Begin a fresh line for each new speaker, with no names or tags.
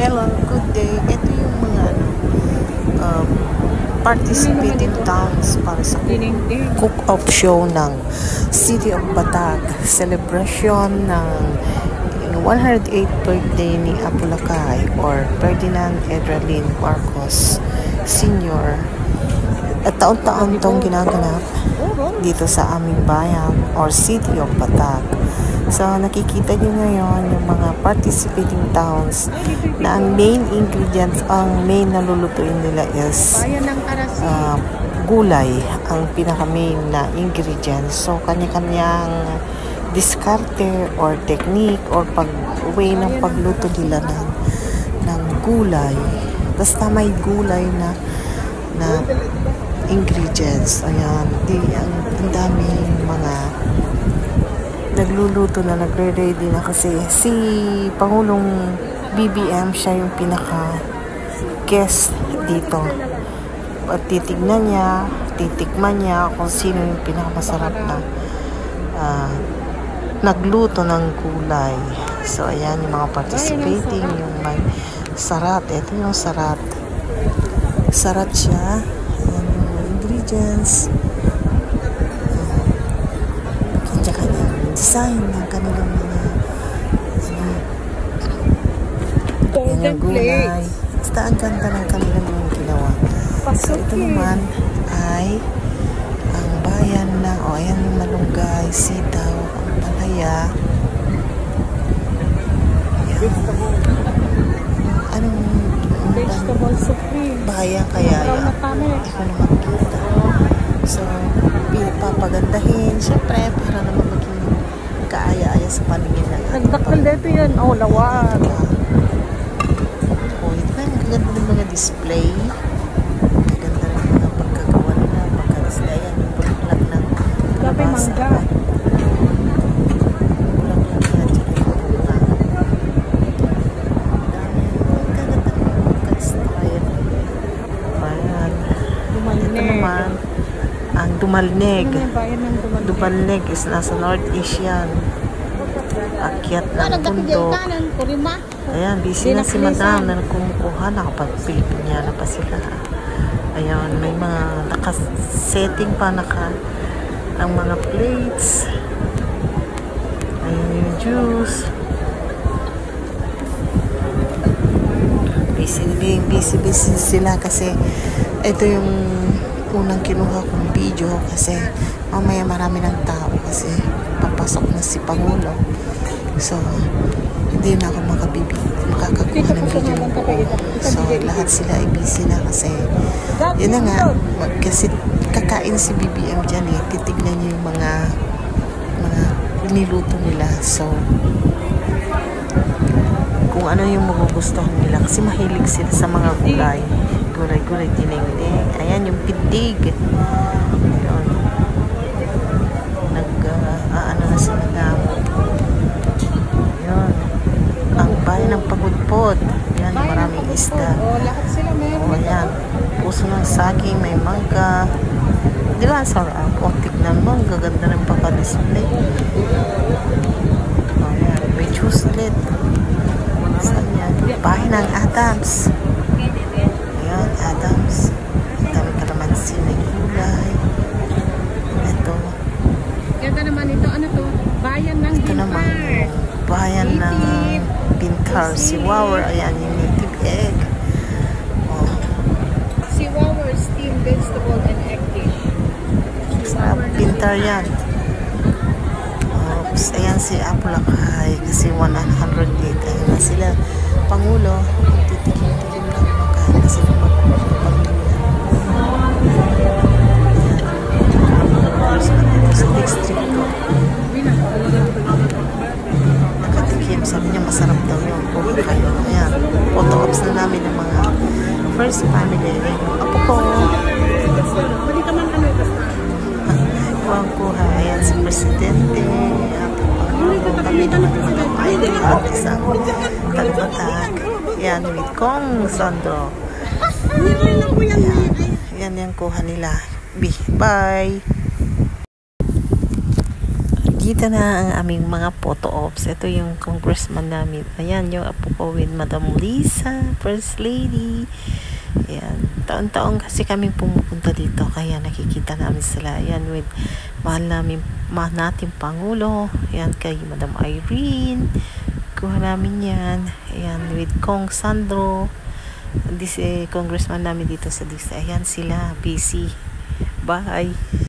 Hello, good day. Ito yung mga participating towns para sa cook-off show ng City of Batag. Celebration ng 108th birthday ni Apulacay or Ferdinand Edralin Marcos Sr. At taon-taon itong ginaganap dito sa aming bayan or City of Batag. So, nakikita nyo ngayon yung mga participating towns na ang main ingredients, ang main nalulutuin nila is gulay, ang pinaka-main na ingredients. So, kanya-kanyang diskarte or technique or way ng pagluto nila ng gulay. Basta may gulay na ingredients. Ayan, ang daming mga nagluluto na, nagre-ready na kasi si Pangulong BBM, siya yung pinaka-guest dito. At titikman niya kung sino yung pinakamasarap na nagluto ng gulay. So, ayan yung mga participating, yung may sarat. Ito yung sarat. Sarat siya. Ayan yung ingredients. Design ng kanilang mga gulay. Basta ang ganda ng kanilang mga ginawa. So, ito naman ay ang bayan na, ayan yung malunggay, sitaw, ang palaya. Ayan. Anong
vegetable supreme.
Bayan kaya yan? Hindi ko naman kita. So, papagandahin. Siyempre, para naman maging kaaya-aya sa paningin na yan.
Nagdakal dito yun. Oh, lawag.
Oh, ito na. Ang ganda ng mga display. Ang ganda ng mga pagkagawa nila. Pagka-display. Ayan, yung bulaklak ng
gabi mangga.
Bulaklak yan. Tsaka yung bunga. Ang ganda ng pagka-display. Ayan. Ito naman ang Dumalneg. Dumalneg is nasa Northeast yan. Akyat ng bundok. Ayan, busy na si Madam na kumukuha. Nakapag-Pilipiniana pa sila. Ayan, may mga nakasetting pa ang mga plates. Ayan yung juice. Busy sila kasi ito yung unang kinuha kong video kasi mamaya marami ng tao kasi papasok na si Pangulo. So, hindi na ako makakakuha ng video ng buo. So, lahat sila ay busy na kasi yun na nga, kasi kakain si BBM dyan eh. Titignan niyo yung mga niluto nila. So, kung ano yung magugustuhan nila kasi mahilig sila sa mga gulay. Gulay, tinengdeng. Ayan yung pindig. Ayun. Ano na si Madam. Ayun. Ang bayan ng Pagudpod. Ayan, maraming isda.
Lahat sila meron.
Ayan. Puso ng saging, may mangga. Di ba? Sarap. O, tignan mo. Ang gaganda ng pagka-display. Ayan. May juice ulit. Saan yan? Bayan ng Adams. Adams. Dami kalamansi na gulay. Ito.
Ganda naman ito. Ano to? Bayan ng Bintar.
Ito naman yung bayan ng Bintar. Siwawer. Ayan yung native egg. Oh.
Siwawer steamed vegetable and egg dish.
Sa Bintar yan. Oops. Ayan si Apulacay. Kasi 108. Ayan na sila. Pangulo. Titikim-tikim lang makain kasi sa district ko. Nakatikim. Sabi niya masarap daw yung kuha kayo. Ayan. Photo ops na namin ng mga first family. Apo ko. Kuha. Ayan si Presidente. Kami naman yung isang Talbatag. Ayan, with Kong Sandro. Ayan yung kuha nila. Bye. Nandito na ang aming mga photo ops. Ito yung congressman namin. Ayan, yung apo ko with Madam Lisa, First Lady. Ayan. Taon-taon kasi kami pumupunta dito. Kaya nakikita namin sila. Ayan, with mahal natin Pangulo. Ayan, kay Madam Irene. Kuha namin yan. Ayan, with Kong Sandro. This congressman namin dito sa Disa. Ayan sila, busy. Bye!